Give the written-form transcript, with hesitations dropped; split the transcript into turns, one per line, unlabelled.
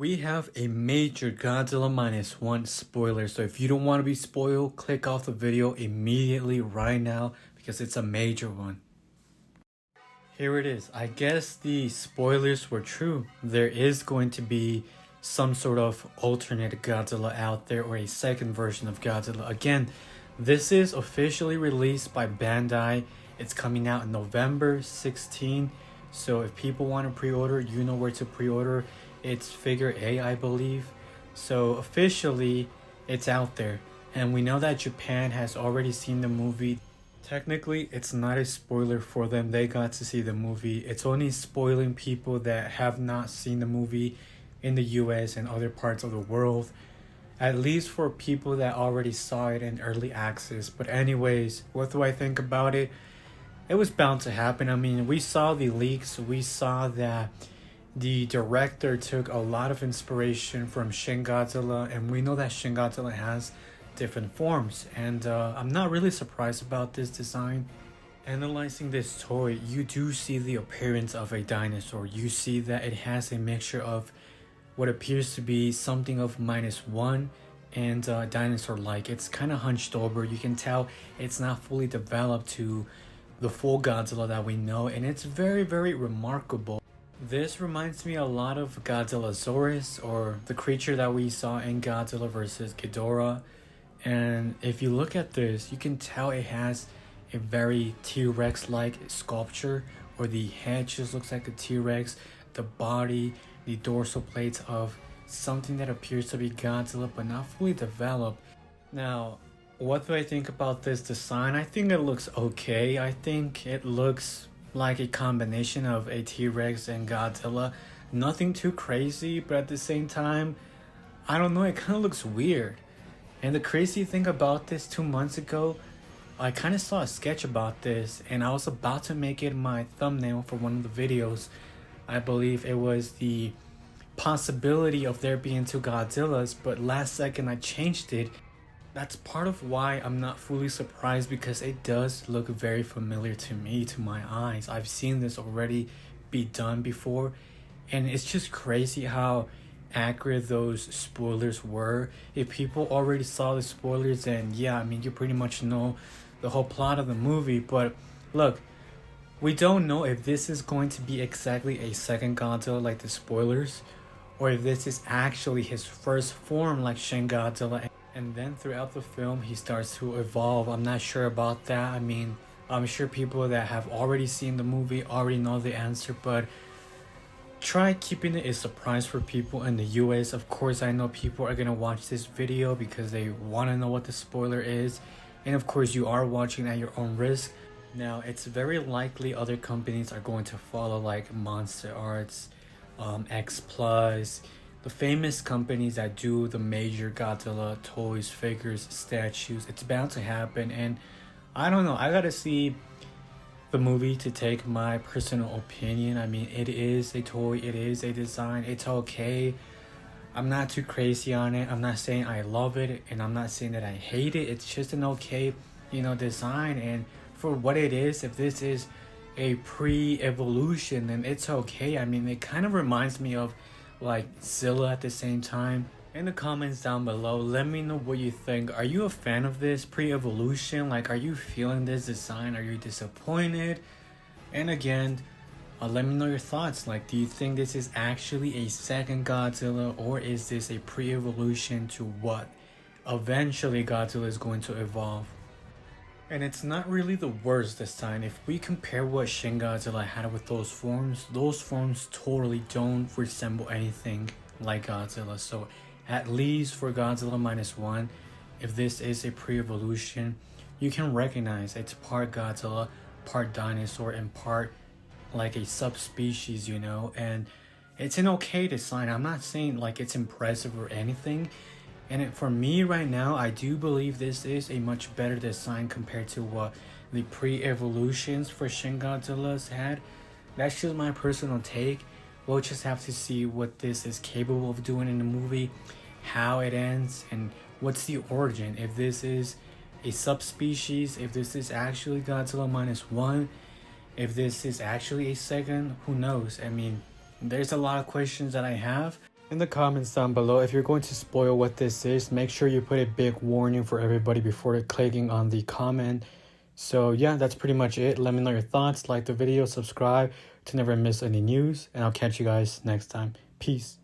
We have a major Godzilla minus one spoiler, so if you don't want to be spoiled, click off the video immediately right now because it's a major one. Here it is. I guess the spoilers were true. There is going to be some sort of alternate Godzilla out there, or a second version of Godzilla. Again, this is officially released by Bandai. It's coming out in November 16. So if people want to pre-order, you know where to pre-order. It's figure A, I believe. So officially, it's out there. And we know that Japan has already seen the movie. Technically, it's not a spoiler for them. They got to see the movie. It's only spoiling people that have not seen the movie in the US and other parts of the world. At least for people that already saw it in early access. But anyways, what do I think about it? It was bound to happen. I mean, we saw the leaks. We saw that the director took a lot of inspiration from Shin Godzilla, and we know that Shin Godzilla has different forms, and I'm not really surprised about this design. Analyzing this toy, you do see the appearance of a dinosaur. You see that it has a mixture of what appears to be something of -1 and dinosaur-like. It's kind of hunched over. You can tell it's not fully developed to the full Godzilla that we know, and it's very, very remarkable. This reminds me a lot of Godzillasaurus, or the creature that we saw in Godzilla vs. Ghidorah. And if you look at this, you can tell it has a very T-Rex-like sculpture, or the head just looks like a T-Rex, the body, the dorsal plates of something that appears to be Godzilla but not fully developed. Now, what do I think about this design? I think it looks okay. I think it looks like a combination of a T-Rex and Godzilla. Nothing too crazy, but at the same time, I don't know, it kind of looks weird. And the crazy thing about this, 2 months ago, I kind of saw a sketch about this, and I was about to make it my thumbnail for one of the videos. I believe it was the possibility of there being two Godzillas, but last second I changed it. That's part of why I'm not fully surprised, because it does look very familiar to me, to my eyes. I've seen this already be done before, and it's just crazy how accurate those spoilers were. If people already saw the spoilers, then yeah, I mean, you pretty much know the whole plot of the movie. But look, we don't know if this is going to be exactly a second Godzilla like the spoilers, or if this is actually his first form like Shin Godzilla, and then throughout the film he starts to evolve. I'm not sure about that. I mean, I'm sure people that have already seen the movie already know the answer, but try keeping it a surprise for people in the US. Of course, I know people are gonna watch this video because they want to know what the spoiler is, and of course you are watching at your own risk. Now, it's very likely other companies are going to follow, like Monster Arts, X Plus, the famous companies that do the major Godzilla toys, figures, statues. It's bound to happen, and I don't know, I gotta see the movie to take my personal opinion. I mean, it is a toy, it is a design, it's okay. I'm not too crazy on it. I'm not saying I love it, and I'm not saying that I hate it. It's just an okay, design, and for what it is, if this is a pre-evolution, then it's okay. I mean, it kind of reminds me of like Zilla at the same time. In the comments down below, let me know what you think. Are you a fan of this pre-evolution? Like, are you feeling this design? Are you disappointed? And again, let me know your thoughts. Like, do you think this is actually a second Godzilla, or is this a pre-evolution to what eventually Godzilla is going to evolve? And it's not really the worst this time. If we compare what Shin Godzilla had with those forms totally don't resemble anything like Godzilla. So at least for Godzilla -1, if this is a pre-evolution, you can recognize it's part Godzilla, part dinosaur, and part like a subspecies, and it's an okay design. I'm not saying like it's impressive or anything. And for me right now, I do believe this is a much better design compared to what the pre-evolutions for Shin Godzilla's had. That's just my personal take. We'll just have to see what this is capable of doing in the movie, how it ends, and what's the origin. If this is a subspecies, if this is actually Godzilla -1, if this is actually a second, who knows? I mean, there's a lot of questions that I have. In the comments down below, if you're going to spoil what this is, make sure you put a big warning for everybody before clicking on the comment. So yeah, that's pretty much it. Let me know your thoughts, like the video, subscribe to never miss any news, and I'll catch you guys next time. Peace.